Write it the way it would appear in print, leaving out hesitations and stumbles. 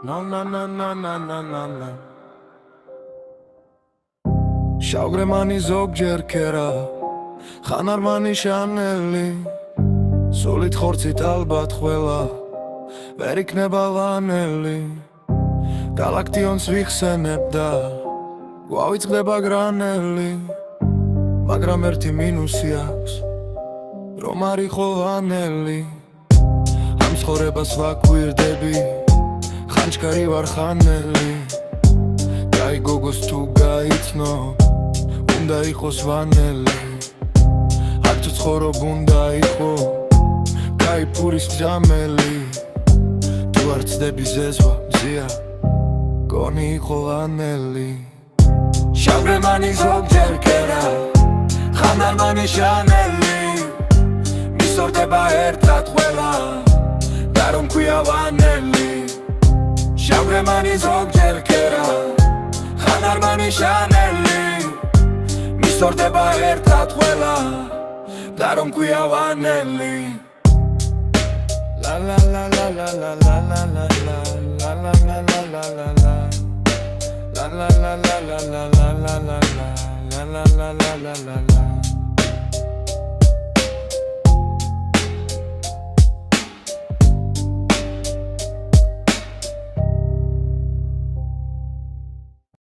Na na na na na na na na შავგრემანი ზოგჯერ ქერა ხანარმანი შანელი სულით ხორცით ალბათ ყველა ვერ იქნება ლანელი გალაქტიონს ვიხსენებ და გვავიწყდება გრანელი მაგრამ ერთი მინუსი აქვს რომ არ იყო ლანელი ამ ცხოვრებას ვაკვირდები ხანჩქარი ვარ ხანელი გაი გოგოს თუ გაიცნო უნდა იყოს ვანელი აქ თუ ცხოვრობ უნდა იყო გაი ფურის მძამელი თუ არ ცდები ზეზვა მზია გონი იყო ლანელი შავგრემანი ზოგჯერ ქერა ხანარმანი შანელი მისორდება ერთად ყველა და რომ ქვია ვანელი შავგრემანი ზოგჯერ ქერა ხანარმანი შანელი მისორდება ერთად ყველა და რომ ქვია ვანელი La la la la la la la la la la la la la la la la La la la la la la la la la la la la la la la la